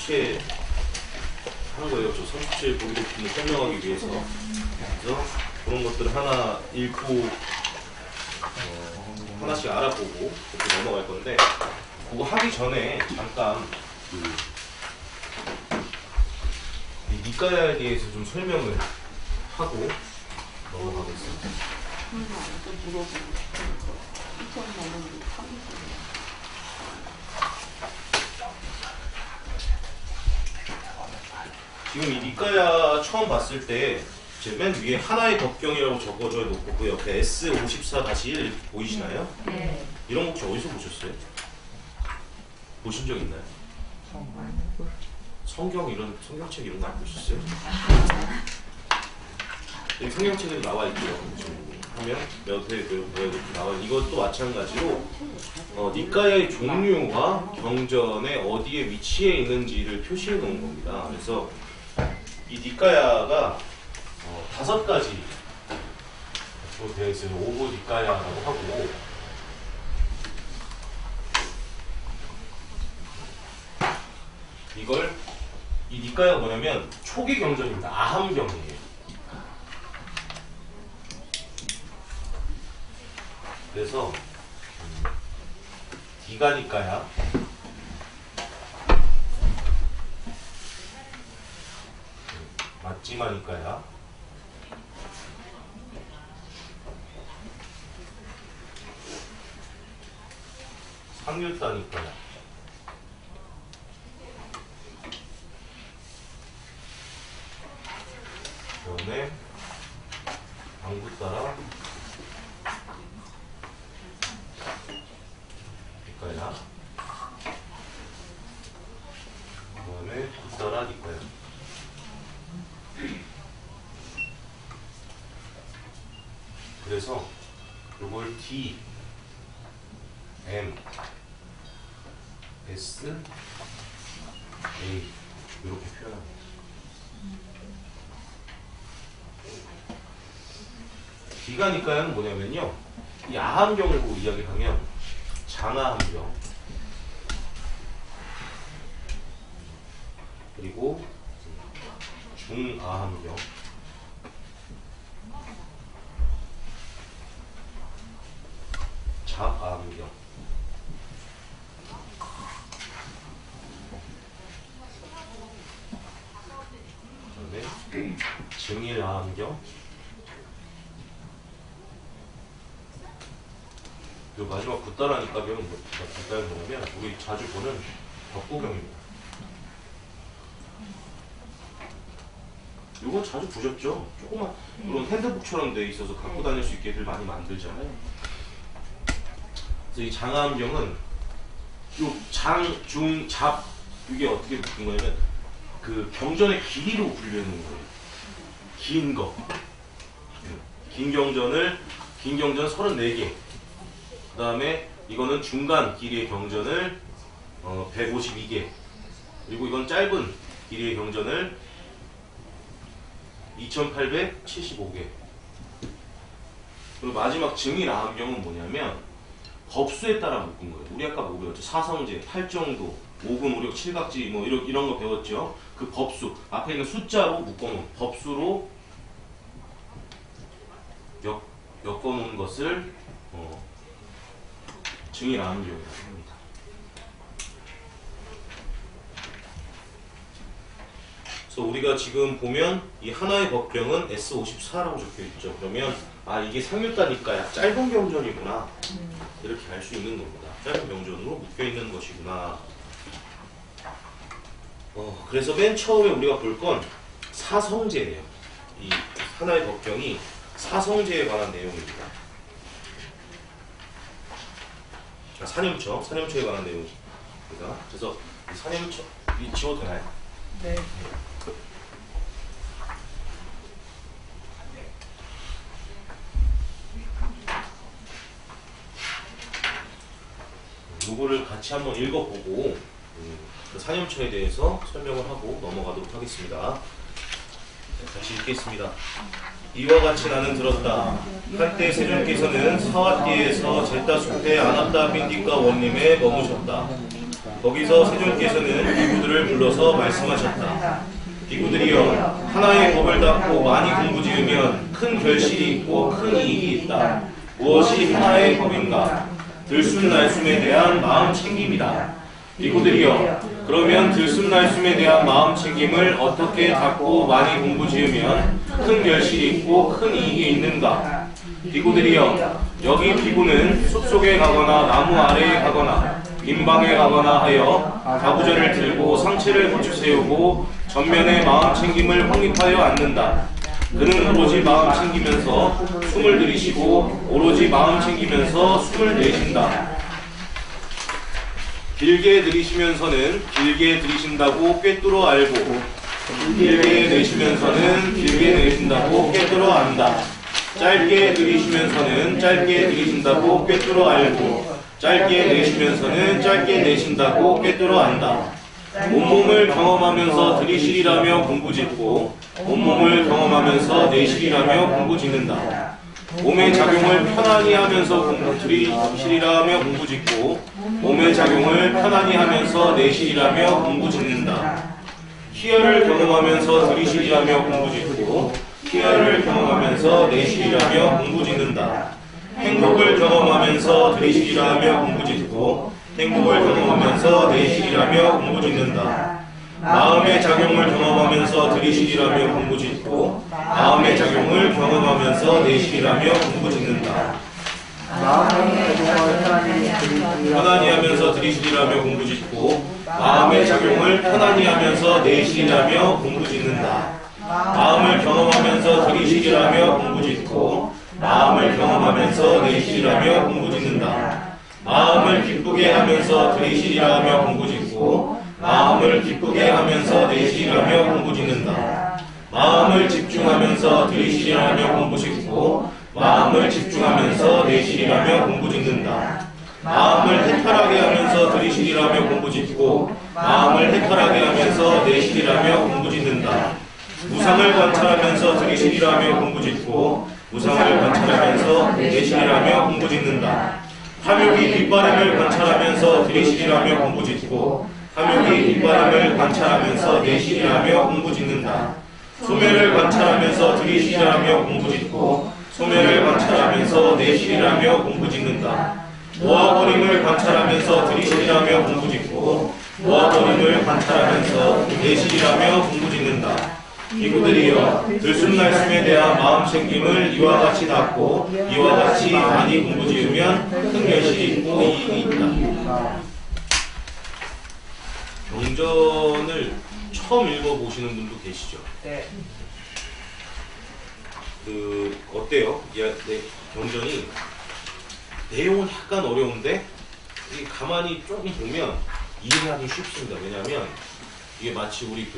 이렇게 하는 거예요. 저 37 보기 높이를 설명하기 위해서. 그래서 그런 것들을 하나 읽고 하나씩 알아보고 이렇게 넘어갈 건데, 그거 하기 전에 잠깐 이 니까야에 대해서 좀 설명을 하고 넘어가겠습니다. 지금 이 니까야 처음 봤을 때 맨 위에 하나의 덕경이라고 적어져 놓고 그 옆에 S54-1 보이시나요? 네. 이런 거 혹시 어디서 보셨어요? 보신 적 있나요? 성경 성경책 이런 거 안 보셨어요? 여기 성경책에도 나와 있죠. 하면 몇 회 이렇게 나와. 이것도 마찬가지로 니까야의 종류와 경전에 어디에 위치해 있는지를 표시해 놓은 겁니다. 그래서 이 니까야가 5가지로 되어 있어요. 오고 니까야라고 하고, 이 니까야가 뭐냐면 초기 경전입니다. 아함경이에요. 그래서 디가니까야, 맞지마니까야, 상류다니까야, 그다음에 방구따라 니까야, 그다음에 구따라 니까야. 그래서 이걸 D, M, S, A 이렇게 표현합니다. D가니까는 뭐냐면요, 이 아함경을 보고 이야기하면 장아함경, 그리고 중아함경, 잡아함경, 그다음에 증일아함경, 그 마지막 굿다라니까 경은 뭐냐면 우리 자주 보는 덕구경입니다. 이거 자주 보셨죠? 조그만 그런 핸드북처럼 돼 있어서 갖고 다닐 수 있게들 많이 만들잖아요. 그래서 이 장암경은 요 장, 중, 잡 이게 어떻게 묶은 거냐면 그 경전의 길이로 분류해놓은 거예요. 긴 거. 긴 경전 34개. 그 다음에 이거는 중간 길이의 경전을 152개. 그리고 이건 짧은 길이의 경전을 2875개. 그리고 마지막 증일아함경은 뭐냐면 법수에 따라 묶은 거예요. 우리 아까 뭐 배웠죠? 사성제, 팔정도, 오금, 오력, 칠각지 뭐 이런 거 배웠죠? 그 법수, 앞에 있는 숫자로 묶어놓은 법수로 엮어놓은 것을 증일아함경이라고 합니다. 그래서 우리가 지금 보면 이 하나의 법경은 S54라고 적혀 있죠. 그러면 아 이게 상류다니까야 짧은 경전이구나 이렇게 알 수 있는 겁니다. 짧은 경전으로 묶여 있는 것이구나. 그래서 맨 처음에 우리가 볼 건 사성제예요. 이 하나의 법경이 사성제에 관한 내용입니다. 사념처에 관한 내용입니다. 그래서 이 사념처 이 지워도 되나요? 네. 요거를 같이 한번 읽어보고 그 사념처에 대해서 설명을 하고 넘어가도록 하겠습니다. 네, 같이 읽겠습니다. 이와 같이 나는 들었다. 한때 세존께서는 사와띠에서 제따 숲의 아납다 빈디카 원림에 머무셨다. 거기서 세존께서는 이구들 비구들을 불러서 말씀하셨다. 비구들이여, 하나의 법을 닫고 많이 공부지으면 큰 결실이 있고 큰 이익이 있다. 무엇이 하나의 법인가? 들숨날숨에 대한 마음 챙김이다. 비구들이여, 그러면 들숨날숨에 대한 마음 챙김을 어떻게 닫고 많이 공부지으면 큰 결실이 있고 큰 이익이 있는가? 비구들이여, 여기 비구는 숲속에 가거나 나무 아래에 가거나 빈방에 가거나 하여 가부좌를 들고 상체를 고쳐 세우고 전면에 마음 챙김을 확립하여 앉는다. 그는 오로지 마음 챙기면서 숨을 들이쉬고 오로지 마음 챙기면서 숨을 내쉰다. 길게 들이쉬면서는 길게 들이쉰다고 꿰뚫어 알고 길게 내쉬면서는 길게 내쉰다고 꿰뚫어 안다. 짧게 들이쉬면서는 짧게 들이쉰다고 꿰뚫어 알고 짧게 내쉬면서는 짧게 내쉰다고 꿰뚫어 안다. 온몸을 경험하면서 들이쉬리라며 공부짓고 온몸을 경험하면서 내쉬리라며 공부짓는다. 몸의 작용을 편안히 하면서 들이쉬리라며 공부짓고 몸의 작용을 편안히 하면서 내쉬리라며 공부짓는다. 희열을 경험하면서 들이쉬리라며 공부짓고 희열을 경험하면서 내쉬리라며 공부짓는다. 행복을 경험하면서 들이쉬리라며 공부짓고 행복을 경험하면서 내쉬리라며 공부짓는다. 마음의 작용을 경험하면서 들이쉬리라며 공부짓고 마음의 작용을 경험하면서 내쉬리라며 공부짓는다. 마음의 작용을 편안히 하면서 들이쉬리라며 공부짓고 마음의 작용을 편안히 하면서 내쉬리라며 공부짓는다. 마음을 경험하면서 들이쉬리라며 공부짓고 마음을 경험하면서 내쉬리라며 공부짓는다. 마음을 기쁘게 하면서 들이쉬리라며 공부짓고 마음을 기쁘게 하면서 내쉬리라며 공부짓는다. 마음을 집중하면서 들이쉬리라며 공부짓고 마음을 집중하면서 내쉬리라며 공부짓는다. 마음을 해탈하게 하면서 들이쉬리라며 공부짓고 마음을 해탈하게 하면서 내쉬리라며 공부짓는다. 무상을 관찰하면서 들이쉬리라며 공부짓고 무상을 관찰하면서 내쉬리라며 공부짓는다. 탐욕이 뒷바람을 관찰하면서 들이쉬리라며 공부짓고 탐욕이 뒷바람을 관찰하면서 내쉬리라며 공부짓는다. 소멸을 관찰하면서 들이쉬리라며 공부짓고 소멸을 관찰하면서 내쉬리라며 공부짓는다. 모아버림을 관찰하면서 들이쉬리라며 공부짓고 모아버림을 관찰하면서 내쉬리라며 공부짓는다. 비구들이여, 들숨날숨에 대한 마음 챙김을 이와 같이 닫고 이와 같이 많이 공부지으면 큰 결실이 있고 이익이 있다. 경전을 처음 읽어보시는 분도 계시죠? 네. 어때요? 경전이 내용은 약간 어려운데 이게 가만히 조금 보면 이해하기 쉽습니다. 왜냐하면 이게 마치 우리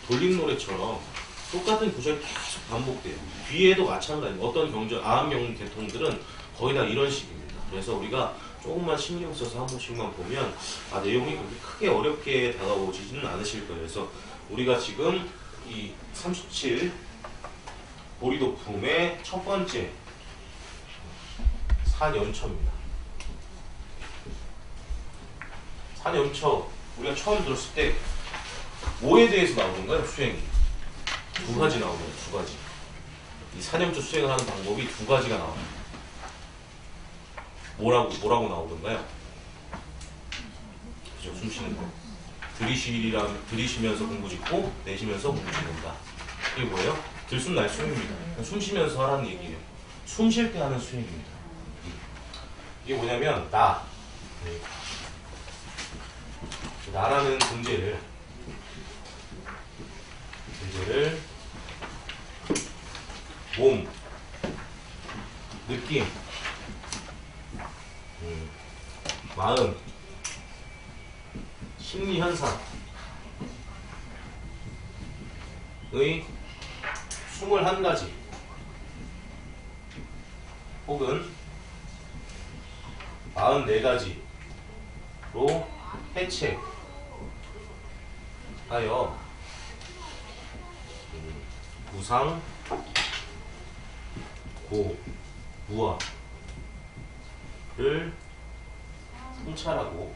돌림노래처럼 똑같은 구절이 계속 반복돼요. 뒤에도 마찬가지입니다. 어떤 경전, 아함경 계통들은 거의 다 이런 식입니다. 그래서 우리가 조금만 신경 써서 한 번씩만 보면 내용이 그렇게 크게 어렵게 다가오지는 않으실 거예요. 그래서 우리가 지금 이 37 보리도품의 첫 번째 산연처입니다. 산연처 우리가 처음 들었을 때 뭐에 대해서 나오는가요? 수행이 두 가지 나오네요. 두 가지. 이 산연처 수행을 하는 방법이 두 가지가 나와요. 뭐라고 나오던가요? 그죠? 숨 쉬는 거. 들이쉬면서 공부 짓고 내쉬면서 공부 짓는다. 이게 뭐예요? 들숨날숨입니다. 숨 쉬면서 하라는 얘기예요. 숨 쉴 때 하는 수행입니다. 이게 뭐냐면 나라는 존재를 몸, 느낌, 마음, 심리 현상의 21가지 혹은 44가지로 해체하여 무상, 고, 무아를 성찰하고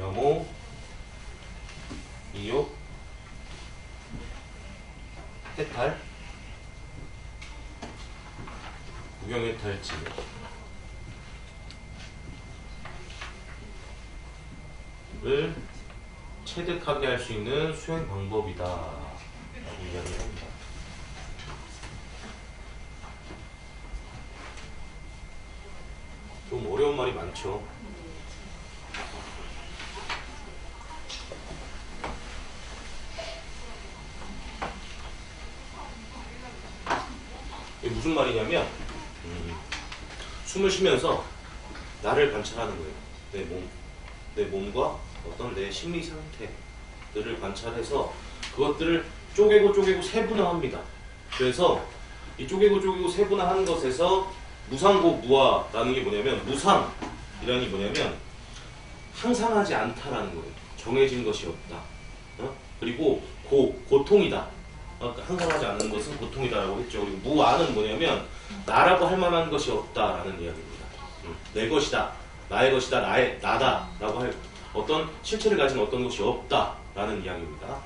염호, 이욕, 해탈, 구경해탈지를 체득하게 할 수 있는 수행 방법이다 라고 이야기를 합니다. 좀 어려운 말이 많죠. 이게 무슨 말이냐면 숨을 쉬면서 나를 관찰하는 거예요. 내 몸과 어떤 내 심리 상태들을 관찰해서 그것들을 쪼개고 세분화합니다. 그래서 이 쪼개고 세분화하는 것에서 무상고 무아라는 게 뭐냐면, 무상이라는 게 뭐냐면 항상하지 않다라는 거예요. 정해진 것이 없다. 그리고 고통이다. 항상하지 않는 것은 고통이다라고 했죠. 그리고 무아는 뭐냐면 나라고 할 만한 것이 없다라는 이야기입니다. 내 것이다, 나의 것이다, 나다라고 할 어떤 실체를 가진 어떤 것이 없다라는 이야기입니다.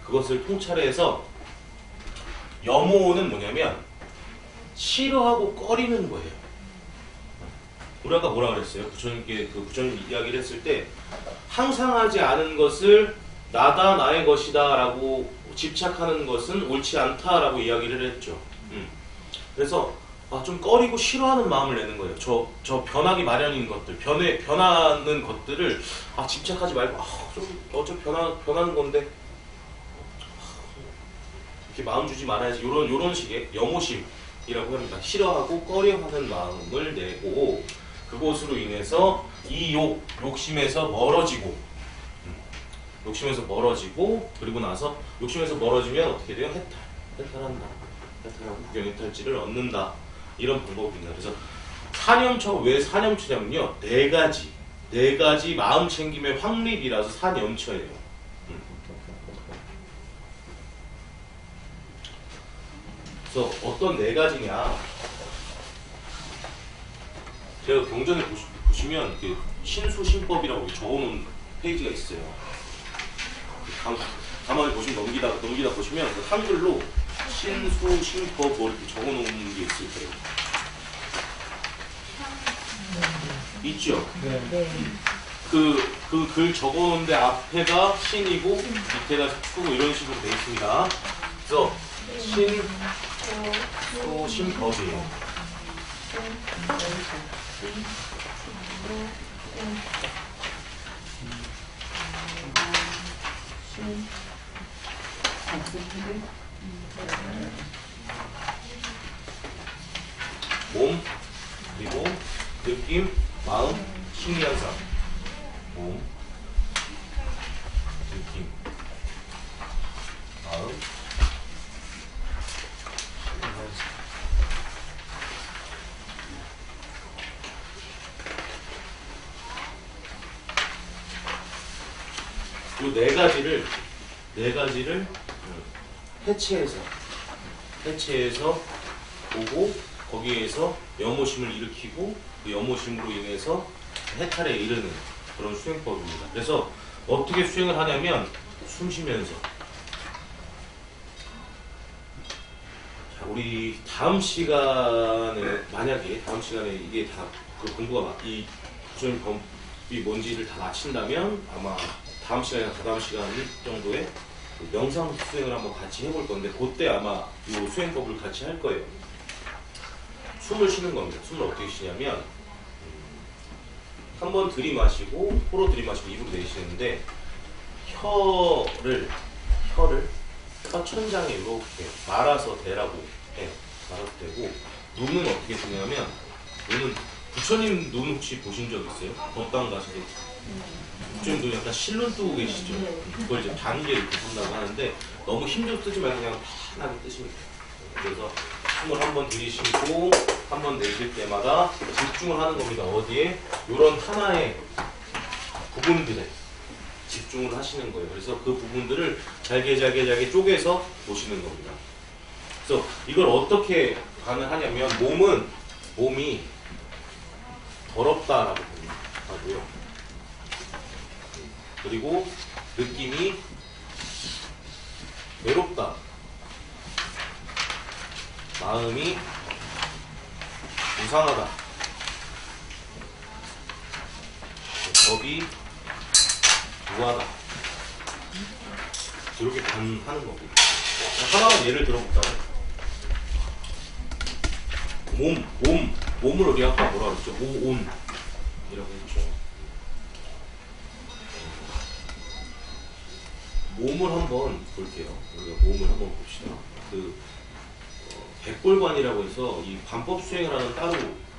그것을 통찰해서 염호는 뭐냐면 싫어하고 꺼리는 거예요. 우리 아까 뭐라 그랬어요? 부처님께 부처님 이야기를 했을 때 항상 하지 않은 것을 나다, 나의 것이다 라고 집착하는 것은 옳지 않다라고 이야기를 했죠. 그래서 좀 꺼리고 싫어하는 마음을 내는 거예요. 저 변하기 마련인 것들, 변하는 것들을 집착하지 말고 어차피 변하는 건데 이렇게 마음 주지 말아야지. 요런 식의 염호심이라고 합니다. 싫어하고 꺼려하는 마음을 내고 그것으로 인해서 이 욕심에서 멀어지고 그리고 나서 욕심에서 멀어지면 어떻게 돼요? 해탈한다. 해탈하고 구경해탈지를 얻는다. 이런 방법입니다. 그래서 사념처가 왜 사념처냐면요, 네 가지 마음 챙김의 확립이라서 사념처예요. 그래서 어떤 네 가지냐, 제가 경전에 보시면 이렇게 신수신법이라고 적어놓은 페이지가 있어요. 가만히 보시면 넘기다 보시면 그 한글로 신수신법 뭐 이렇게 적어놓은 게 있을 거예요. 있죠? 네. 그 글 적어놓은데 앞에가 신이고 밑에가 수고 이런 식으로 되어 있습니다. 그래서 신법이에요. 몸, 그리고 느낌, 마음, 심리현상. 몸, 느낌, 마음, 심리현상. 이 네 가지를 해체해서 보고 거기에서 염호심을 일으키고 그 염호심으로 인해서 해탈에 이르는 그런 수행법입니다. 그래서 어떻게 수행을 하냐면 숨 쉬면서. 자, 우리 다음 시간에 만약에 다음 시간에 이게 다 그 공부가 이 부처님 법이 뭔지를 다 마친다면 아마 다음 시간이나 다다음 시간 정도에 그 명상 수행을 한번 같이 해볼 건데 그때 아마 이 수행법을 같이 할 거예요. 숨을 쉬는 겁니다. 숨을 어떻게 쉬냐면 한번 들이마시고 코로 들이마시고 입으로 내쉬는데 혀를 혀 천장에 이렇게 말아서 대라고 해요. 말아서 대고 눈은 어떻게 뜨냐면 눈은 부처님 눈 혹시 보신 적 있어요? 법당 가셔서 부처님 눈 약간 실눈 뜨고 계시죠? 그걸 이제 단계 이렇게 뜬다고 하는데 너무 힘좀 뜨지 말고 그냥 편하게 뜨시면 돼요. 그래서 숨을 한번 들이쉬고 한번 내쉴 때마다 집중을 하는 겁니다. 어디에? 이런 하나의 부분들에 집중을 하시는 거예요. 그래서 그 부분들을 잘게 쪼개서 보시는 겁니다. 그래서 이걸 어떻게 가능하냐면 몸이 더럽다라고 하고요. 그리고 느낌이 외롭다. 마음이 이상하다. 법이 무하다. 이렇게 하는 거고. 하나만 예를 들어볼까요? 몸을 우리 아까 뭐라 그랬죠? 모온이라고 했죠. 몸을 한번 볼게요. 우리가 몸을 한번 봅시다. 백골관이라고 해서 이 관법 수행을 하는 따로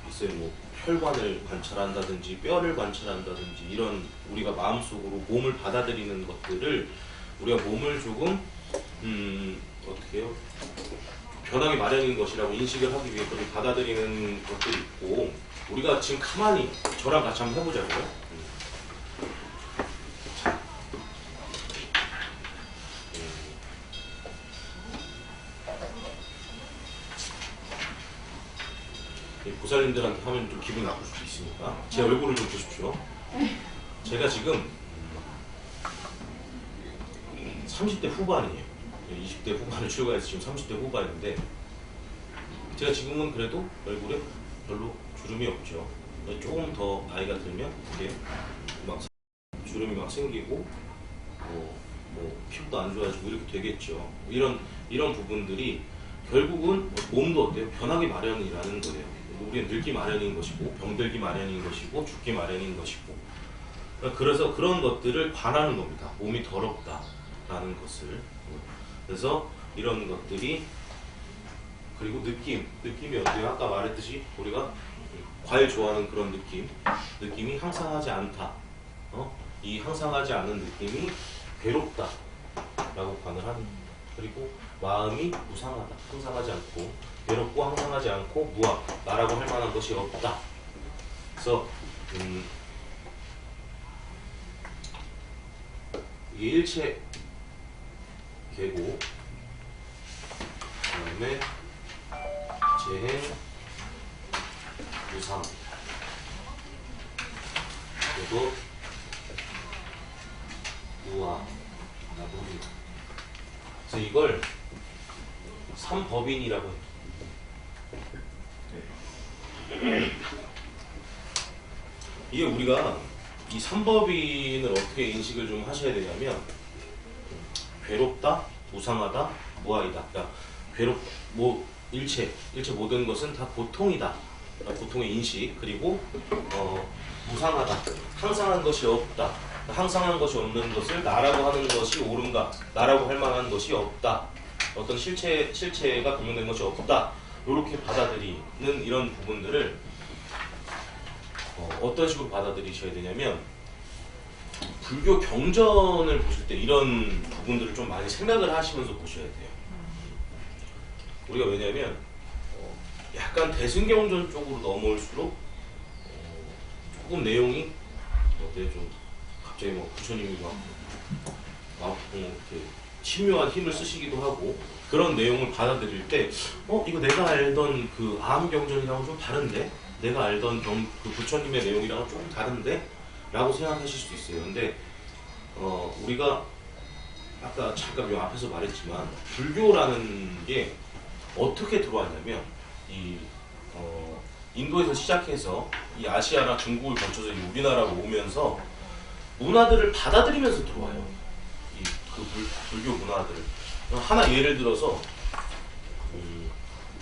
있어요. 뭐 혈관을 관찰한다든지 뼈를 관찰한다든지 이런 우리가 마음속으로 몸을 받아들이는 것들을 우리가 몸을 조금 어떻게 해요? 변하기 마련인 것이라고 인식을 하기 위해 그렇게 받아들이는 것들이 있고 우리가 지금 가만히 저랑 같이 한번 해보자고요. 보살님들한테 하면 좀 기분 나쁠 수도 있으니까 제 얼굴을 좀 보십시오. 제가 지금 30대 후반이에요. 20대 후반을 출가해서 지금 30대 후반인데 제가 지금은 그래도 얼굴에 별로 주름이 없죠. 조금 더 나이가 들면 이게 막 주름이 막 생기고 뭐 피부도 안 좋아지고 이렇게 되겠죠. 이런 부분들이 결국은 몸도 어때요? 변하기 마련이라는 거예요. 우리는 늙기 마련인 것이고 병들기 마련인 것이고 죽기 마련인 것이고 그래서 그런 것들을 관하는 겁니다. 몸이 더럽다라는 것을. 그래서 이런 것들이 그리고 느낌이 어때요? 아까 말했듯이 우리가 과일 좋아하는 그런 느낌이 항상하지 않다. 이 항상하지 않은 느낌이 괴롭다라고 관을 하는. 그리고 마음이 무상하다. 항상하지 않고 괴롭고 항상하지 않고 무아 나라고 할 만한 것이 없다. 그래서 이게 일체 계고 그다음에 재행 무상 그리고 무아 나무리. 그래서 이걸 삼법인이라고 해요. 이게 우리가 이 삼법인을 어떻게 인식을 좀 하셔야 되냐면 괴롭다, 무상하다, 무아이다. 그러니까 일체 모든 것은 다 고통이다. 고통의 인식. 그리고 무상하다. 항상한 것이 없다. 항상한 것이 없는 것을 나라고 하는 것이 옳은가? 나라고 할 만한 것이 없다. 어떤 실체가 분명된 것이 없다. 이렇게 받아들이는 이런 부분들을 어떤 식으로 받아들이셔야 되냐면 불교 경전을 보실 때 이런 부분들을 좀 많이 생각을 하시면서 보셔야 돼요. 우리가 왜냐면 약간 대승경전 쪽으로 넘어올수록 조금 내용이 어때요? 좀 갑자기 뭐 부처님이 막 이렇게 심묘한 힘을 쓰시기도 하고 그런 내용을 받아들일 때 이거 내가 알던 그 아함경전이랑은 좀 다른데? 내가 알던 그 부처님의 내용이랑은 조금 다른데? 라고 생각하실 수도 있어요. 근데 우리가 아까 잠깐 요 앞에서 말했지만 불교라는 게 어떻게 들어왔냐면 인도에서 시작해서 이 아시아나 중국을 거쳐서 우리나라로 오면서 문화들을 받아들이면서 들어와요. 불교 문화들을. 하나 예를 들어서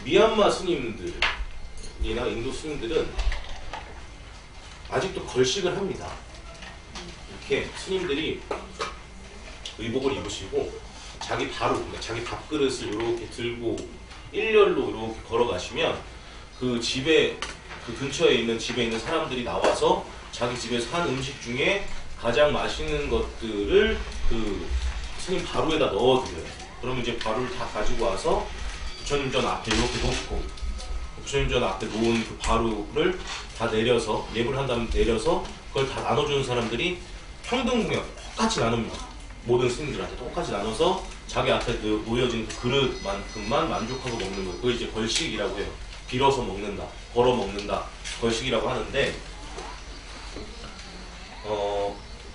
미얀마 스님들이나 인도 스님들은 아직도 걸식을 합니다. 이렇게 스님들이 의복을 입으시고 자기 밥그릇을 이렇게 들고 일렬로 이렇게 걸어가시면 그 집에 그 근처에 있는 집에 있는 사람들이 나와서 자기 집에서 한 음식 중에 가장 맛있는 것들을 그 스님 바루에다 넣어드려요. 그러면 이제 바루를 다 가지고 와서 부처님 전 앞에 이렇게 놓고 부처님 전 앞에 놓은 그 바루를 다 내려서 예불 한 다음에 내려서 그걸 다 나눠주는 사람들이 평등공양 똑같이 나눕니다. 모든 스님들한테 똑같이 나눠서 자기 앞에 놓여진 그 그릇만큼만 만족하고 먹는 거예요. 그걸 이제 걸식이라고 해요. 빌어서 먹는다, 벌어 먹는다, 걸식이라고 하는데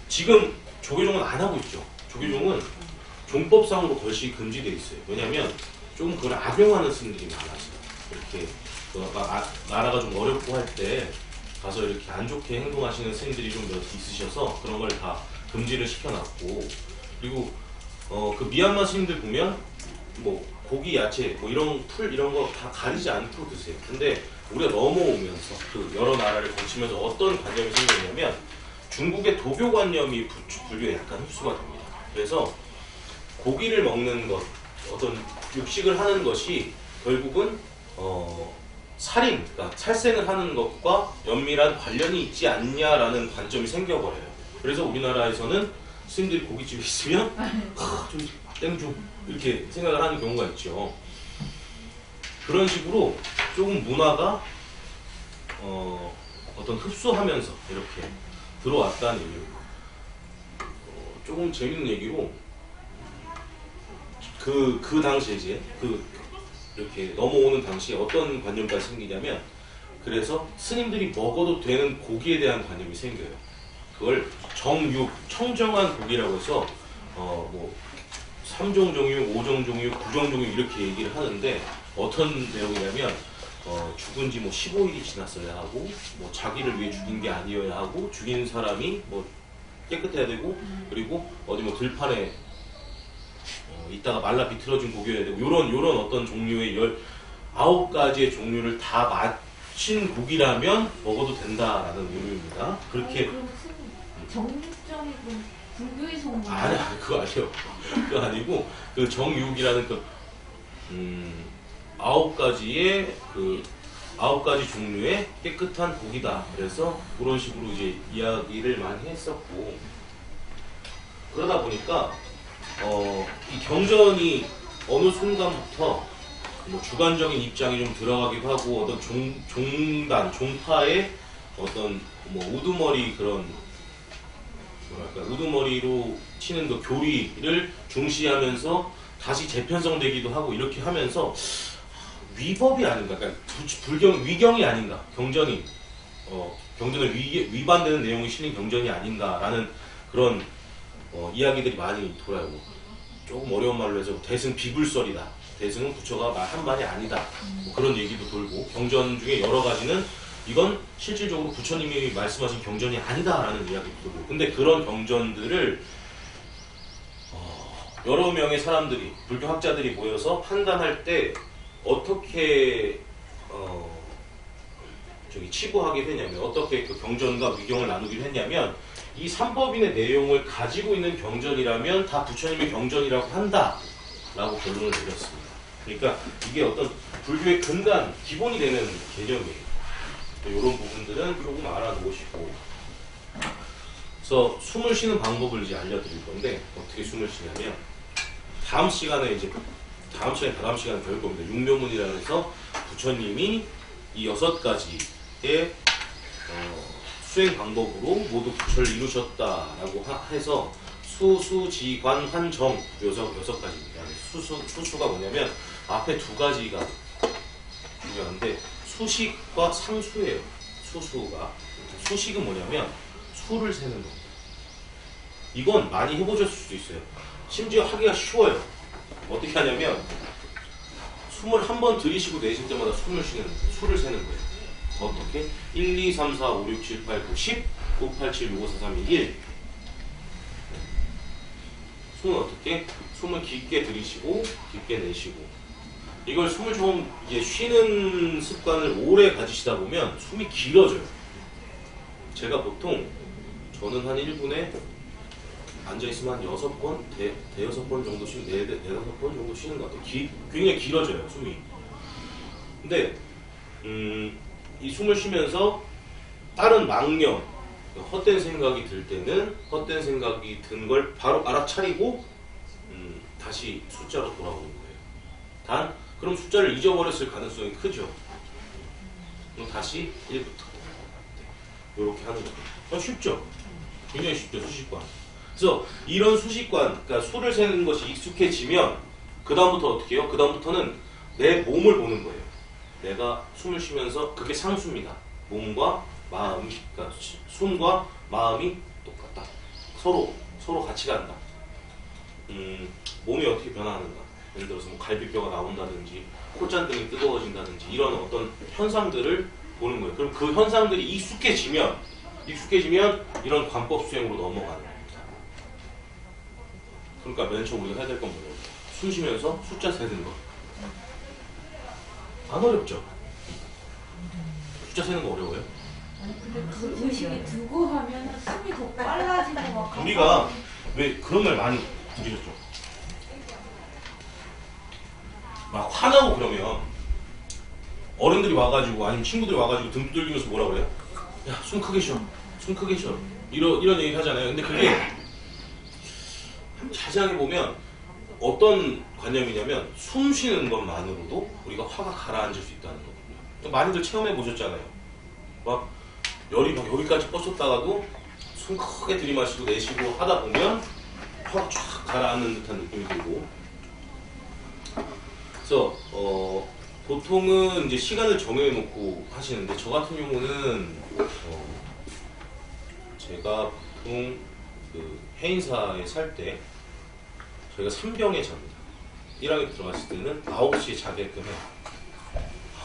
지금 조계종은 안 하고 있죠. 조계종은 종법상으로 걸식이 금지되어 있어요. 왜냐하면 조금 그걸 악용하는 스님들이 많아서 이렇게 나라가 좀 어렵고 할 때 가서 이렇게 안 좋게 행동하시는 스님들이 좀 몇 있으셔서 그런 걸 다 금지를 시켜놨고, 그리고 그 미얀마 스님들 보면 뭐 고기, 야채, 뭐 이런 풀 이런 거 다 가리지 않고 드세요. 근데 우리가 넘어오면서 그 여러 나라를 거치면서 어떤 관념이 생겼냐면 중국의 도교관념이 불교에 약간 흡수가 됩니다. 그래서 고기를 먹는 것, 어떤 육식을 하는 것이 결국은 살인, 그러니까 살생을 하는 것과 연밀한 관련이 있지 않냐라는 관점이 생겨버려요. 그래서 우리나라에서는 스님들이 고깃집에 있으면 좀 땡좀 이렇게 생각을 하는 경우가 있죠. 그런 식으로 조금 문화가 어떤 흡수하면서 이렇게 들어왔다는 얘기고, 조금 재밌는 얘기로 그 당시에 이제 이렇게 넘어오는 당시에 어떤 관념까지 생기냐면, 그래서 스님들이 먹어도 되는 고기에 대한 관념이 생겨요. 그걸 정육, 청정한 고기라고 해서 뭐 3종 종육, 5종 종육, 9종 종육 이렇게 얘기를 하는데, 어떤 내용이냐면 죽은 지 뭐 15일이 지났어야 하고, 뭐 자기를 위해 죽인 게 아니어야 하고, 죽인 사람이 뭐 깨끗해야 되고, 그리고 어디 뭐 들판에 이따가 말라 비틀어진 고기여야 되고, 요런 어떤 종류의 19가지의 종류를 다 맞춘 고기라면 먹어도 된다라는 의미입니다. 그렇게. 정육점이 불교의 성분? 아니, 그거 아니에요. 그거 아니고, 그 정육이라는 9가지의 9가지 종류의 깨끗한 고기다. 그래서 그런 식으로 이제 이야기를 많이 했었고, 그러다 보니까 이 경전이 어느 순간부터 뭐 주관적인 입장이 좀 들어가기도 하고, 어떤 종파의 어떤 뭐 우두머리 그런 뭐랄까 우두머리로 치는 그 교리를 중시하면서 다시 재편성되기도 하고, 이렇게 하면서 위법이 아닌가, 그러니까 위경이 아닌가, 경전이 경전에 위반되는 내용이 실린 경전이 아닌가라는 그런 이야기들이 많이 돌아요. 조금 어려운 말로 해서 대승 비불설이다. 대승은 부처가 한 말이 아니다. 뭐 그런 얘기도 돌고, 경전 중에 여러 가지는 이건 실질적으로 부처님이 말씀하신 경전이 아니다라는 이야기도 돌고. 근데 그런 경전들을 여러 명의 사람들이, 불교 학자들이 모여서 판단할 때 어떻게 치부하게 되냐면, 어떻게 그 경전과 위경을 나누기로 했냐면, 이 삼법인의 내용을 가지고 있는 경전이라면 다 부처님의 경전이라고 한다라고 결론을 내렸습니다. 그러니까 이게 어떤 불교의 근간, 기본이 되는 개념이에요. 이런 부분들은 조금 알아놓으시고, 그래서 숨을 쉬는 방법을 이제 알려드릴 건데, 어떻게 숨을 쉬냐면, 다음 시간에 배울 겁니다. 육묘문이라고 해서 부처님이 이 6가지의 수행 방법으로 모두 부처를 이루셨다라고 해서 수지관 환정 6가지입니다. 수수가 뭐냐면 앞에 2가지가 중요한데, 수식과 상수예요. 수식은 뭐냐면 수를 세는 겁니다. 이건 많이 해보셨을 수도 있어요. 심지어 하기가 쉬워요. 어떻게 하냐면 숨을 한 번 들이쉬고 내쉴 때마다 수를 세는 거예요. 어떻게? 1, 2, 3, 4, 5, 6, 7, 8, 9, 10, 9, 8, 7, 6, 5, 4, 3, 2, 1. 숨은 어떻게? 숨을 깊게 들이쉬고 깊게 내쉬고. 이걸 숨을 좀 이제 쉬는 습관을 오래 가지시다 보면 숨이 길어져요. 제가 보통 저는 한 1분에 앉아있으면 한 6번, 대여섯 번 정도 쉬는, 4-5번 정도 쉬는 것 같아요. 굉장히 길어져요, 숨이. 근데, 이 숨을 쉬면서 다른 망념, 헛된 생각이 들 때는 헛된 생각이 든 걸 바로 알아차리고, 다시 숫자로 돌아오는 거예요. 그럼 숫자를 잊어버렸을 가능성이 크죠. 그럼 다시 1부터. 이렇게 하는 거예요. 쉽죠? 굉장히 쉽죠, 수식관. 그래서 이런 수식관, 그러니까 수를 세는 것이 익숙해지면 그 다음부터 어떻게 해요? 그 다음부터는 내 몸을 보는 거예요. 내가 숨을 쉬면서, 그게 상수입니다. 몸과 마음이, 그러니까 숨과 마음이 똑같다. 서로 서로 같이 간다. 몸이 어떻게 변화하는가. 예를 들어서 뭐 갈비뼈가 나온다든지 콧잔등이 뜨거워진다든지 이런 어떤 현상들을 보는 거예요. 그럼 그 현상들이 익숙해지면 이런 관법 수행으로 넘어가는 겁니다. 그러니까 맨 처음 우리가 해야 될 건 뭐예요? 숨 쉬면서 숫자 세는 거. 안 어렵죠? 숫자 세는 거 어려워요? 근데 그 의식이 두고 하면 숨이 더 빨라지고 막 우리가 왜 그런 말 많이 들으셨죠? 막 화나고 그러면 어른들이 와가지고 아니면 친구들이 와가지고 등 두들기면서 뭐라 그래요? 야, 숨 크게 쉬어. 숨 크게 쉬어. 이런 얘기 하잖아요. 근데 그게 자세하게 보면 어떤 관념이냐면 숨 쉬는 것만으로도 우리가 화가 가라앉을 수 있다는 거거든요. 많이들 체험해 보셨잖아요. 막 열이 막 여기까지 뻗쳤다가도 숨 크게 들이마시고 내쉬고 하다 보면 화가 쫙 가라앉는 듯한 느낌이 들고. 그래서 보통은 이제 시간을 정해놓고 하시는데 저 같은 경우는 제가 보통 그 해인사에 살 때 저희가 3병에 잡니다. 1학년 들어갔을 때는 9시에 자게끔 해요.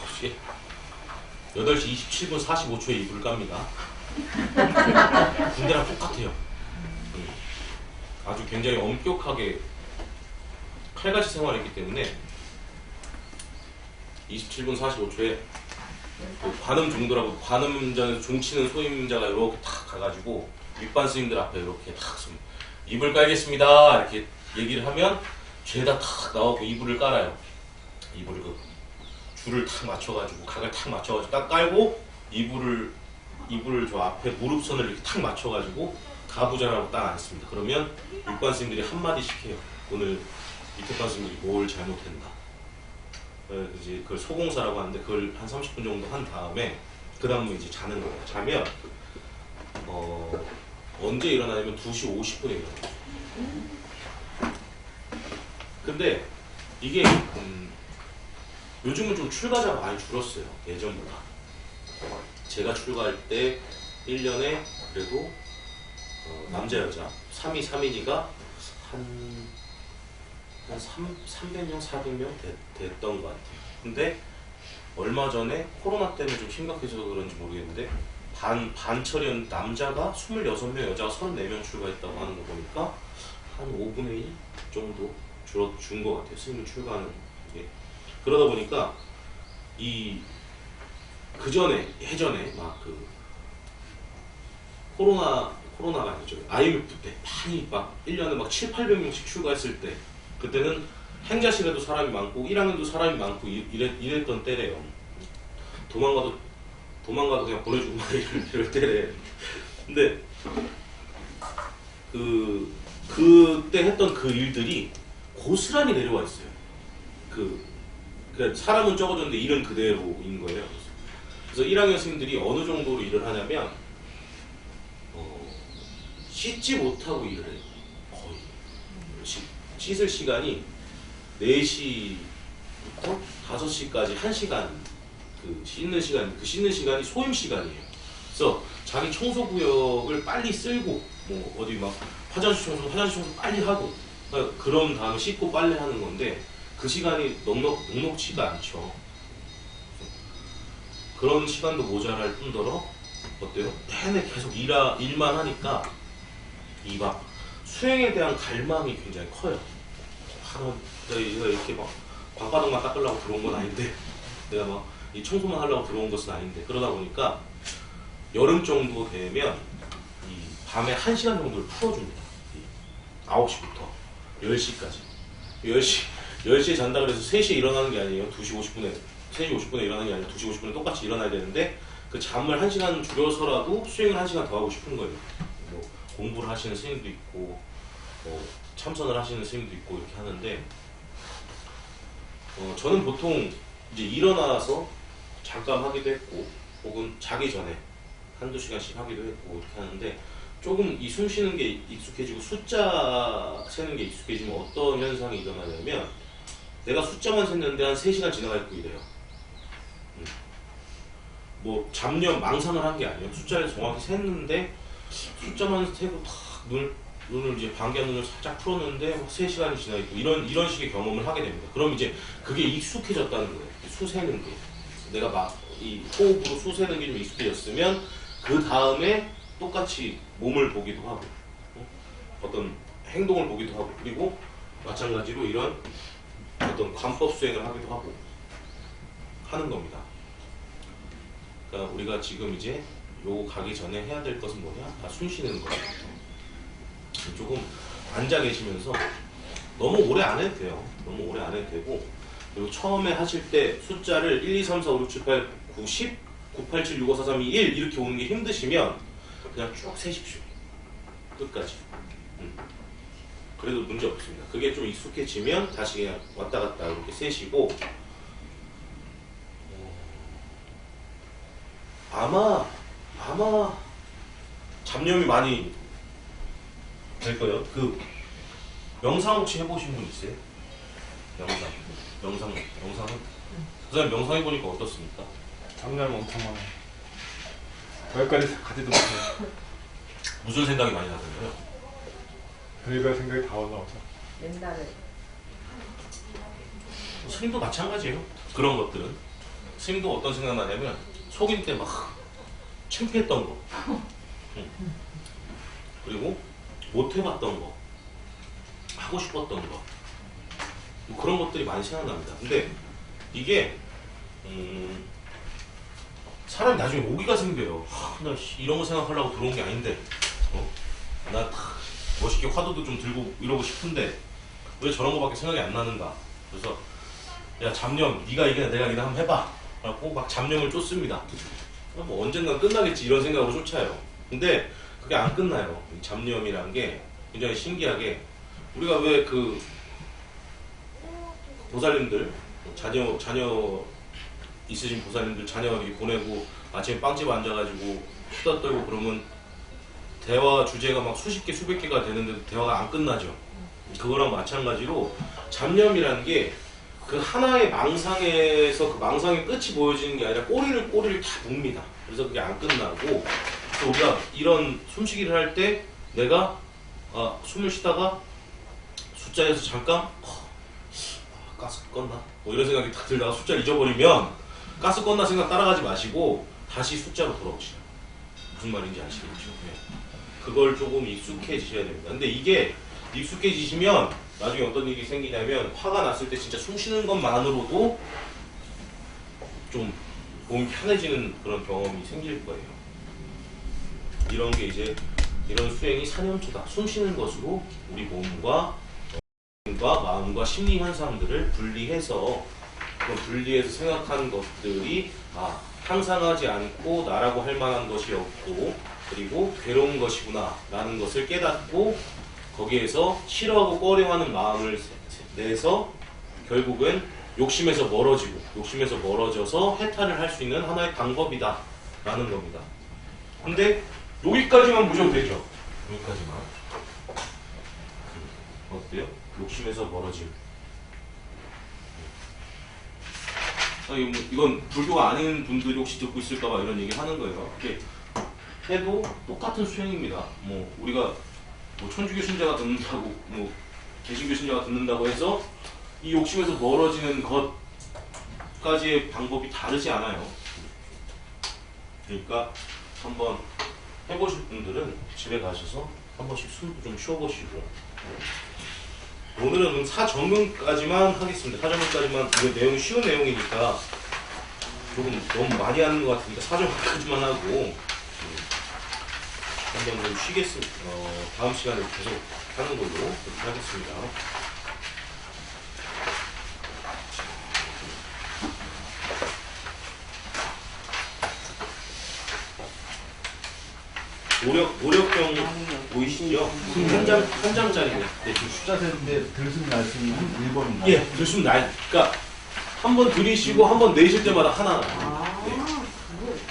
9시에 8시 27분 45초에 이불을 깝니다. 군대랑 똑같아요. 아주 굉장히 엄격하게 칼같이 생활했기 때문에 27분 45초에 그 관음 종도라고 관음전에서 종치는 소임자가 이렇게 탁 가가지고 윗반 스님들 앞에 이렇게 탁 이불 깔겠습니다 이렇게 얘기를 하면 죄다 탁 나오고 이불을 깔아요. 이불을 그 줄을 탁 맞춰가지고 각을 탁 맞춰가지고 딱 깔고 이불을 저 앞에 무릎선을 이렇게 탁 맞춰가지고 가부좌라고 딱 앉습니다. 그러면 윗반 스님들이 한마디씩 해요. 오늘 밑에 반 스님들이 뭘 잘못했나. 이제 그걸 소공사라고 하는데 그걸 한 30분 정도 한 다음에 그 다음은 이제 자는 거예요. 자면 언제 일어나냐면 2시 50분에 일어나요. 근데 이게 요즘은 좀 출가자가 많이 줄었어요. 예전보다. 제가 출가할 때 1년에 그래도 남자 여자 3위 3인이가 한 300명, 400명 됐던 것 같아요. 근데 얼마 전에 코로나 때문에 좀 심각해져서 그런지 모르겠는데 반철이었는데 남자가 26명, 여자가 34명 출가했다고 하는 거 보니까 한 5분의 1 정도 준 것 같아요. 스님 출가하는 게. 그러다 보니까 예전에 막 그 코로나가 아니죠. IMF 때 많이 막 1년에 막 7, 800명씩 출가했을 때 그때는 행자실에도 사람이 많고 1학년도 사람이 많고 이랬던 때래요. 도망가도 그냥 보내주고 막 이럴 때래. 근데 그때 했던 그 일들이 고스란히 내려와 있어요. 그러니까 사람은 적어졌는데 일은 그대로인 거예요. 그래서 1학년 스님들이 어느 정도로 일을 하냐면 씻지 못하고 일을 해요. 거의. 씻을 시간이 4시부터 5시까지 1시간 그 씻는 시간이 소임 시간이에요. 그래서 자기 청소 구역을 빨리 쓸고 뭐 어디 막 화장실 청소 빨리 하고 그런 다음에 씻고 빨래 하는 건데 그 시간이 넉넉치가 않죠. 그런 시간도 모자랄 뿐더러 어때요? 내내 계속 일만 하니까 이 막 수행에 대한 갈망이 굉장히 커요. 내가 이렇게 막 방바닥만 닦으려고 들어온 건 아닌데 내가 막 이 청소만 하려고 들어온 것은 아닌데 그러다 보니까 여름 정도 되면 이 밤에 1시간 정도를 풀어줍니다. 9시부터 10시까지 10시에 잔다 그래서 3시에 일어나는 게 아니에요. 3시 50분에 일어나는 게 아니라 2시 50분에 똑같이 일어나야 되는데 그 잠을 1시간 줄여서라도 수행을 1시간 더 하고 싶은 거예요. 뭐 공부를 하시는 스님도 있고 참선을 하시는 스님도 있고 이렇게 하는데 저는 보통 이제 일어나서 잠깐 하기도 했고 혹은 자기 전에 한두 시간씩 하기도 했고 이렇게 하는데 조금 이 숨 쉬는 게 익숙해지고 숫자 세는 게 익숙해지면 어떤 현상이 일어나냐면 내가 숫자만 셌는데 한 3시간 지나가 있고 이래요. 뭐 잡념, 망상을 한 게 아니에요. 숫자를 정확히 셌는데 숫자만 세고 탁 눈을 눈을 이제 반개 눈을 살짝 풀었는데 3시간이 지나 있고 이런 식의 경험을 하게 됩니다. 그럼 이제 그게 익숙해졌다는 거예요. 수세는 게 내가 막 이 호흡으로 수세는 게 좀 익숙해졌으면 그 다음에 똑같이 몸을 보기도 하고 어떤 행동을 보기도 하고 그리고 마찬가지로 이런 어떤 관법 수행을 하기도 하고 하는 겁니다. 그러니까 우리가 지금 이제 요 가기 전에 해야 될 것은 뭐냐? 다 숨 쉬는 거예요. 조금 앉아 계시면서 너무 오래 안 해도 돼요. 너무 오래 안 해도 되고 그리고 처음에 하실 때 숫자를 1, 2, 3, 4, 5, 6, 7, 8, 9, 10, 9, 8, 7, 6, 5, 4, 3, 2, 1 이렇게 오는 게 힘드시면 그냥 쭉 세십시오. 끝까지. 그래도 문제 없습니다. 그게 좀 익숙해지면 다시 그냥 왔다 갔다 이렇게 세시고 아마 잡념이 많이 될 거예요. 그 명상 혹시 해보신 분 있어요? 명상은? 그 사람 명상 해보니까 어떻습니까? 장난 엄청 많아. 거기까지 가지도 못해. 무슨 생각이 많이 나던가요? 별별 생각이 다 올라오죠. 옛날에 스님도 마찬가지예요. 그런 것들은 스님도 어떤 생각 나냐면 속인 때 막 창피했던 거 그리고 못 해봤던 거 하고 싶었던 거 뭐 그런 것들이 많이 생각납니다. 근데 이게 사람이 나중에 오기가 생겨요. 나 이런 거 생각하려고 들어온 게 아닌데 나 멋있게 화두도 좀 들고 이러고 싶은데 왜 저런 거밖에 생각이 안 나는가. 그래서 야 잡념 네가 이기나 내가 이기나 한번 해봐 라고 막 잡념을 쫓습니다. 뭐 언젠가 끝나겠지 이런 생각으로 쫓아요. 근데 그게 안 끝나요. 이 잡념이란 게 굉장히 신기하게 우리가 왜 그 보살님들 자녀 있으신 보살님들 자녀 이렇게 보내고 아침에 빵집 앉아가지고 수다 떨고 그러면 대화 주제가 막 수십 개 수백 개가 되는데도 대화가 안 끝나죠. 그거랑 마찬가지로 잡념이라는 게 그 하나의 망상에서 그 망상의 끝이 보여지는 게 아니라 꼬리를 다 뭅니다. 그래서 그게 안 끝나고 그래서 우리가 이런 숨쉬기를 할 때 내가 숨을 쉬다가 숫자에서 잠깐 가스 껐나? 뭐 이런 생각이 딱 들다가 숫자를 잊어버리면 가스 껐나 생각 따라가지 마시고 다시 숫자로 돌아오시죠. 무슨 말인지 아시겠죠? 네. 그걸 조금 익숙해지셔야 됩니다. 근데 이게 익숙해지시면 나중에 어떤 일이 생기냐면 화가 났을 때 진짜 숨 쉬는 것만으로도 좀 몸이 편해지는 그런 경험이 생길 거예요. 이런 게 이제 이런 수행이 4년초다. 숨 쉬는 것으로 우리 몸과 마음과 심리 현상들을 분리해서 생각하는 것들이 항상하지 않고 나라고 할 만한 것이 없고 그리고 괴로운 것이구나 라는 것을 깨닫고 거기에서 싫어하고 꺼려하는 마음을 내서 결국은 욕심에서 멀어져서 해탈을 할 수 있는 하나의 방법이다 라는 겁니다. 근데 여기까지만 보셔도 되죠. 여기까지만. 어때요? 욕심에서 멀어짐. 이건 불교가 아닌 분들이 혹시 듣고 있을까봐 이런 얘기 하는 거예요. 이렇게 해도 똑같은 수행입니다. 뭐 우리가 뭐 천주교 신자가 듣는다고 뭐 개신교 신자가 듣는다고 해서 이 욕심에서 멀어지는 것까지의 방법이 다르지 않아요. 그러니까 한번 해보실 분들은 집에 가셔서 한 번씩 숨도 좀 쉬어보시고 오늘은 사정근까지만 하겠습니다. 사정근까지만 이거 내용이 쉬운 내용이니까 조금 너무 많이 하는 것 같으니까 사정근까지만 하고 한번 좀 쉬겠습니다. 다음 시간에 계속 하는 걸로 그렇게 하겠습니다. 노력경 보이시죠? 한 장짜리고. 네, 숫자세인데 들숨 날숨 1번인가요? 예, 들숨 그러니까 한 번 들이쉬고 한 번 내쉴 때마다 하나. 네.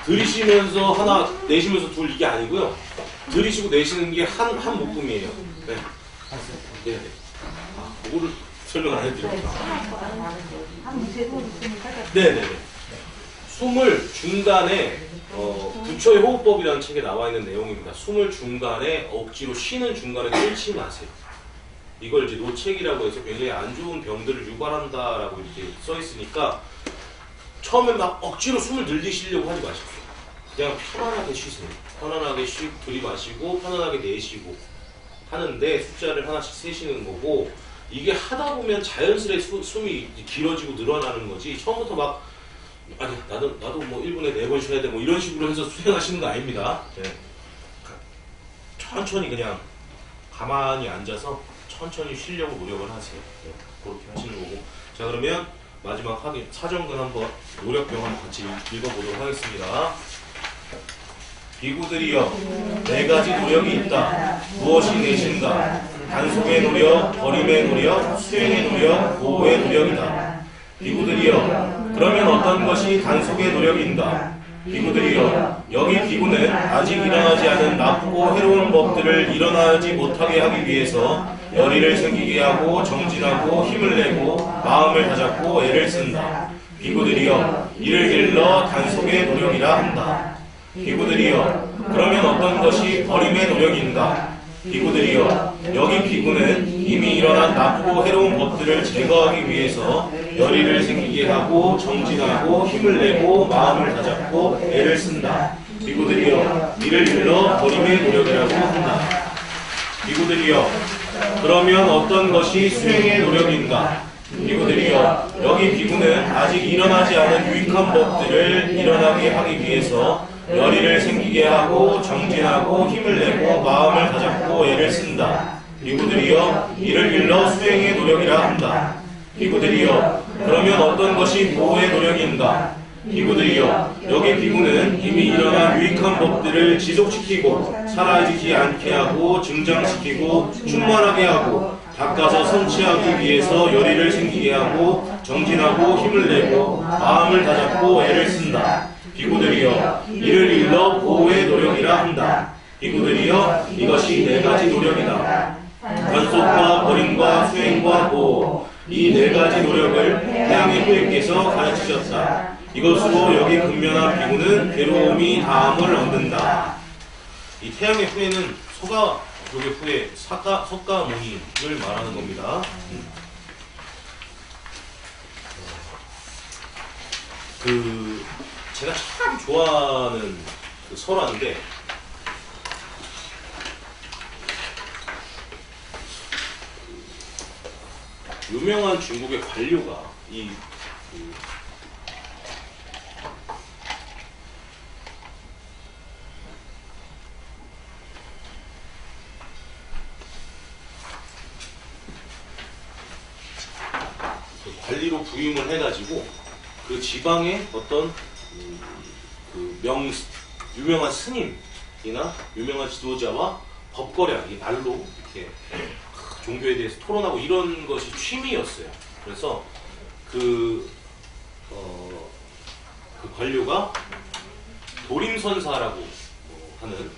들이쉬면서 하나, 내쉬면서 둘 이게 아니고요. 들이쉬고 내쉬는 게 한 묶음이에요. 네. 네. 그거를 설명 안 해드릴게요. 네네네. 숨을 중간에 부처의 호흡법이라는 책에 나와 있는 내용입니다. 숨을 중간에 억지로 쉬는 중간에 끊지 마세요. 이걸 이제 노책이라고 해서 굉장히 안 좋은 병들을 유발한다라고 이렇게 써 있으니까 처음에 막 억지로 숨을 늘리시려고 하지 마십시오. 그냥 편안하게 쉬세요. 편안하게 들이마시고 편안하게 내쉬고 하는데 숫자를 하나씩 세시는 거고, 이게 하다 보면 자연스레 숨이 길어지고 늘어나는 거지 처음부터 막 아니 나도 뭐 1분에 4번 쉬어야 돼 뭐 이런 식으로 해서 수행하시는 거 아닙니다. 네. 천천히 그냥 가만히 앉아서 천천히 쉬려고 노력을 하세요. 네. 그렇게 하시는 거고. 자, 그러면 마지막 사정근 한번 노력병 한번 같이 읽어보도록 하겠습니다. 비구들이여, 4가지 노력이 있다. 무엇이 내신가? 단속의 노력, 버림의 노력, 수행의 노력, 보호의 노력이다. 비구들이여, 그러면 어떤 것이 단속의 노력인가? 비구들이여, 여기 비구는 아직 일어나지 않은 나쁘고 해로운 법들을 일어나지 못하게 하기 위해서 열의를 생기게 하고 정진하고 힘을 내고 마음을 다잡고 애를 쓴다. 비구들이여, 이를 길러 단속의 노력이라 한다. 비구들이여, 그러면 어떤 것이 버림의 노력인가? 비구들이여, 여기 비구는 이미 일어난 나쁘고 해로운 법들을 제거하기 위해서 열의를 생기게 하고 정진하고 힘을 내고 마음을 다잡고 애를 쓴다. 비구들이여, 이를 일러 버림의 노력이라고 한다. 비구들이여, 그러면 어떤 것이 수행의 노력인가? 비구들이여, 여기 비구는 아직 일어나지 않은 유익한 법들을 일어나게 하기 위해서 열의를 생기게 하고 정진하고 힘을 내고 마음을 다잡고 애를 쓴다. 비구들이여, 이를 일러 수행의 노력이라 한다. 비구들이여, 그러면 어떤 것이 보호의 노력인가? 비구들이여, 여기 비구는 이미 일어난 유익한 법들을 지속시키고 사라지지 않게 하고 증장시키고 충만하게 하고 닦아서 성취하기 위해서 열의를 생기게 하고 정진하고 힘을 내고 마음을 다잡고 애를 쓴다. 비구들이여, 이를 일러 보호의 노력이라 한다. 비구들이여, 이것이 4가지 노력이다. 단속과 버림과 수행과 보호, 이 4가지 노력을 태양의 후예께서 가르치셨다. 이것으로 여기 근면한 비구는 괴로움이 다함을 얻는다. 이 태양의 후예는 소가족의 후예, 석가모니를 말하는 겁니다. 제가 참 좋아하는 설화인데, 유명한 중국의 관료가 관리로 부임을 해가지고 그 지방의 어떤 유명한 스님이나 유명한 지도자와 법거래, 이 말로 이렇게 종교에 대해서 토론하고 이런 것이 취미였어요. 그래서 그 관료가 도림선사라고 하는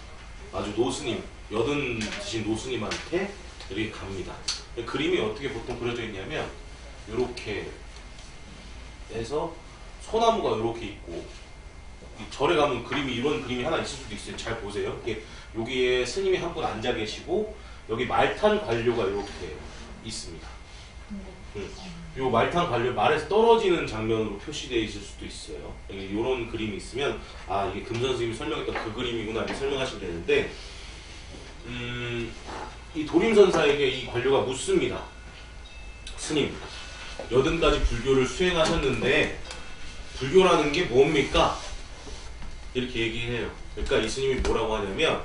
아주 노스님, 여든 드신 노스님한테 이렇게 갑니다. 그림이 어떻게 보통 그려져 있냐면 이렇게 해서 소나무가 이렇게 있고, 절에 가면 이런 그림이 하나 있을 수도 있어요. 잘 보세요. 여기에 스님이 한 분 앉아 계시고 여기 말탄 관료가 이렇게 있습니다. 요 말탄 관료 말에서 떨어지는 장면으로 표시되어 있을 수도 있어요. 이런 그림이 있으면 아, 이게 금선 스님이 설명했던 그 그림이구나 이렇게 설명하시면 되는데, 이 도림선사에게 이 관료가 묻습니다. 스님, 80가지 불교를 수행하셨는데 불교라는 게 뭡니까? 이렇게 얘기해요. 그러니까 이 스님이 뭐라고 하냐면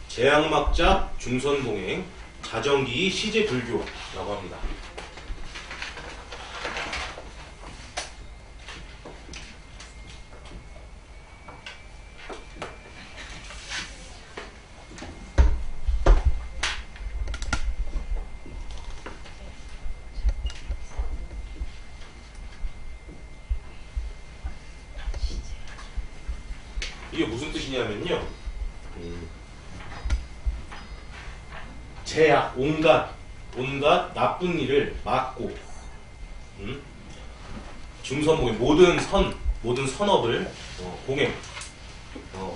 재앙막자 중선봉행 자정기 시제불교라고 합니다. 이게 무슨 뜻이냐면요, 제약, 온갖 나쁜 일을 막고, 중선봉의 모든 선, 모든 선업을 공행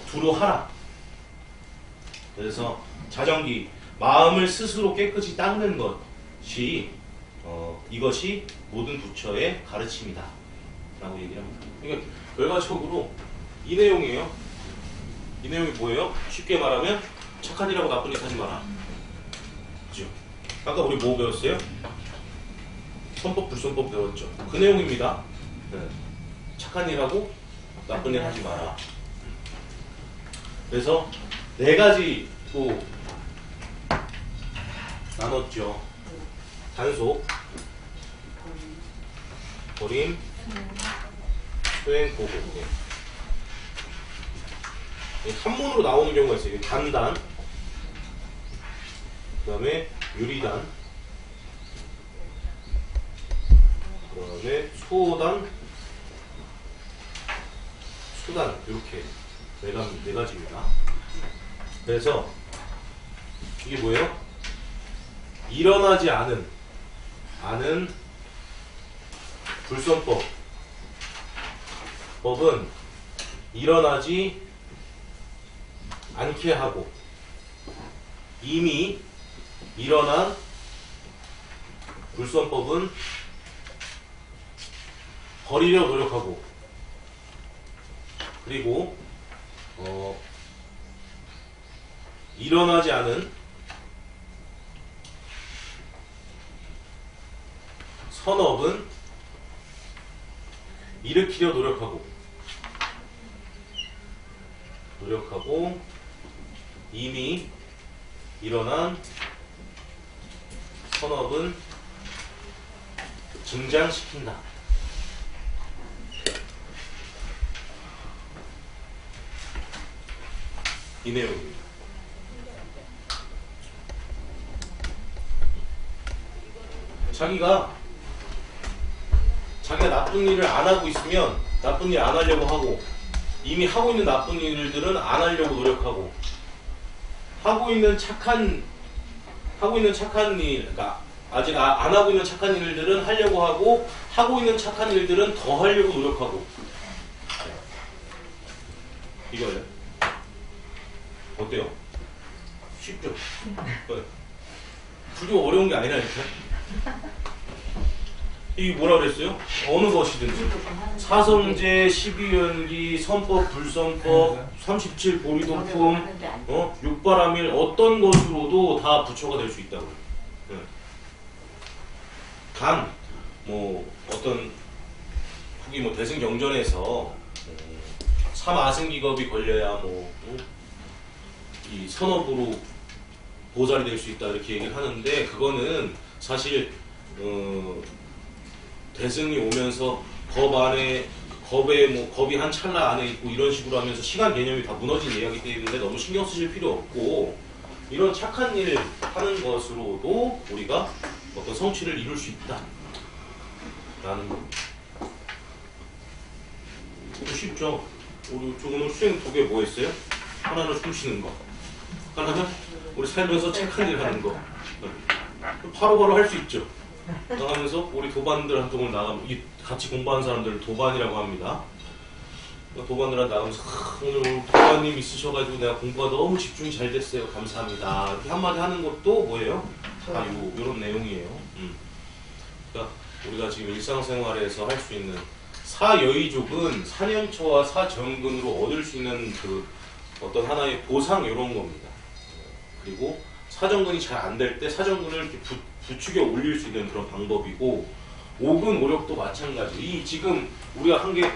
두루 하라. 그래서 자정기 마음을 스스로 깨끗이 닦는 것이 이것이 모든 부처의 가르침이다 라고 얘기를 합니다. 그러니까 결과적으로 이 내용이에요. 이 내용이 뭐예요? 쉽게 말하면 착한 일하고 나쁜 일 하지 마라. 그죠? 아까 우리 뭐 배웠어요? 선법 불선법 배웠죠. 그 내용입니다. 네. 착한 일하고 나쁜 일 하지 마라. 그래서 네 가지 또 나눴죠. 단속, 버림, 수행, 보고. 한문으로 나오는 경우가 있어요. 단단, 그 다음에 유리단, 그 다음에 수호단, 수단, 이렇게 네 가지입니다. 그래서 이게 뭐예요? 일어나지 않은 법은 일어나지 않게 하고 이미 일어난 불선법은 버리려 노력하고 그리고 일어나지 않은 선업은 일으키려 노력하고 이미 일어난 선업은 증장시킨다. 이 내용입니다. 자기가 나쁜 일을 안 하고 있으면 나쁜 일 안 하려고 하고 이미 하고 있는 나쁜 일들은 안 하려고 노력하고 하고 있는 착한 일, 그러니까 아직 안 하고 있는 착한 일들은 하려고 하고 하고 있는 착한 일들은 더 하려고 노력하고 이거예요. 어때요? 쉽죠? 그게 어려운 게 아니라니까. 이게 뭐라 그랬어요? 어느 것이든지 사성제, 12연기, 선법, 불선법, 37 보리도품, 육바라밀 어떤 것으로도 다 부처가 될 수 있다고요. 단, 어떤 후기 대승경전에서 삼아승기겁이 걸려야 이 선업으로 보살이 될 수 있다 이렇게 얘기를 하는데 그거는 사실 대승이 오면서 겁이 한 찰나 안에 있고 이런 식으로 하면서 시간 개념이 다 무너진 이야기 때문에 너무 신경 쓰실 필요 없고 이런 착한 일 하는 것으로도 우리가 어떤 성취를 이룰 수 있다 라는 겁니다. 쉽죠? 우리 오늘 수행 두 개 뭐 했어요? 하나는 숨 쉬는 거, 하나는 우리 살면서 착한 일 하는 거. 바로바로 할 수 있죠. 나가면서 우리 도반들한테 나가면 같이 공부하는 사람들을 도반이라고 합니다. 도반들한테 나가면서 오늘 도반님 있으셔가지고 내가 공부가 너무 집중이 잘 됐어요. 감사합니다. 이렇게 한마디 하는 것도 뭐예요? 다 이런 내용이에요. 그러니까 우리가 지금 일상생활에서 할 수 있는 사여의족은 사념처와 사정근으로 얻을 수 있는 그 어떤 하나의 보상 이런 겁니다. 그리고 사정근이 잘 안 될 때 사정근을 이렇게 부추겨 올릴 수 있는 그런 방법이고 오근 오력도 마찬가지. 이 지금 우리가 한 게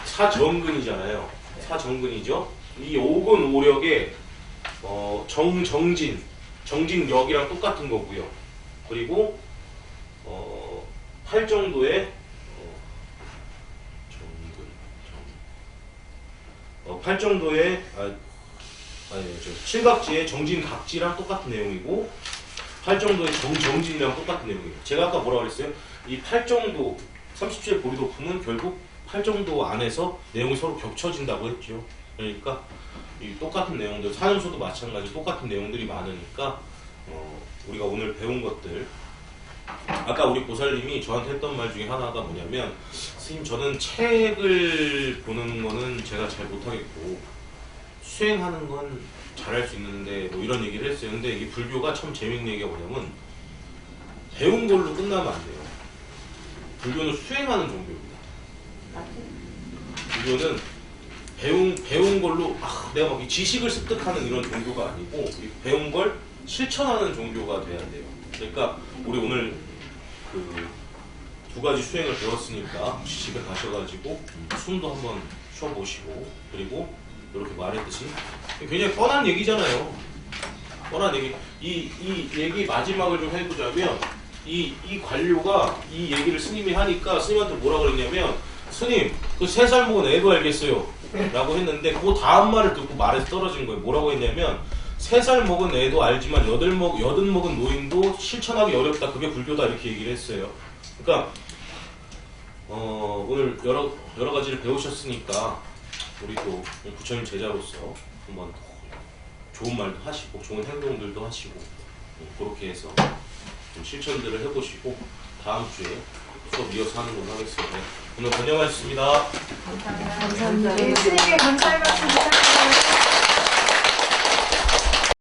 사정근이잖아요. 사정근이죠. 이 오근 오력의 정진력이랑 똑같은 거고요. 그리고 8정도의 칠각지의 정진각지랑 똑같은 내용이고 8정도의 정진이랑 똑같은 내용이에요. 제가 아까 뭐라고 그랬어요? 이 8정도 37 보리도품은 결국 8정도 안에서 내용이 서로 겹쳐진다고 했죠. 그러니까 이 똑같은 내용들, 사념소도 마찬가지 똑같은 내용들이 많으니까 우리가 오늘 배운 것들 아까 우리 보살님이 저한테 했던 말 중에 하나가 뭐냐면 선생님 저는 책을 보는 거는 제가 잘 못하겠고 수행하는 건 잘할 수 있는데 뭐 이런 얘기를 했어요. 근데 이게 불교가 참 재밌는 얘기가 뭐냐면 배운 걸로 끝나면 안 돼요. 불교는 수행하는 종교입니다. 불교는 배운 걸로 내가 막 지식을 습득하는 이런 종교가 아니고 이 배운 걸 실천하는 종교가 돼야 돼요. 그러니까 우리 오늘 그 두 가지 수행을 배웠으니까 혹시 집에 가셔가지고 숨도 한번 쉬어보시고 그리고 이렇게 말했듯이 굉장히 뻔한 얘기잖아요. 뻔한 얘기. 이 얘기 마지막을 좀 해보자면 이 관료가 이 얘기를 스님이 하니까 스님한테 뭐라 그랬냐면 스님 그 3살 먹은 애도 알겠어요 라고 했는데 그 다음 말을 듣고 말에서 떨어진 거예요. 뭐라고 했냐면 3살 먹은 애도 알지만 80 먹은 노인도 실천하기 어렵다. 그게 불교다. 이렇게 얘기를 했어요. 그러니까 오늘 여러 가지를 배우셨으니까 우리 또 부처님 제자로서 한번 좋은 말도 하시고 좋은 행동들도 하시고 그렇게 해서 좀 실천들을 해보시고 다음 주에 수업 이어서 하는 걸로 하겠습니다. 오늘 번영하셨습니다. 감사합니다. 스님께 감사의 말씀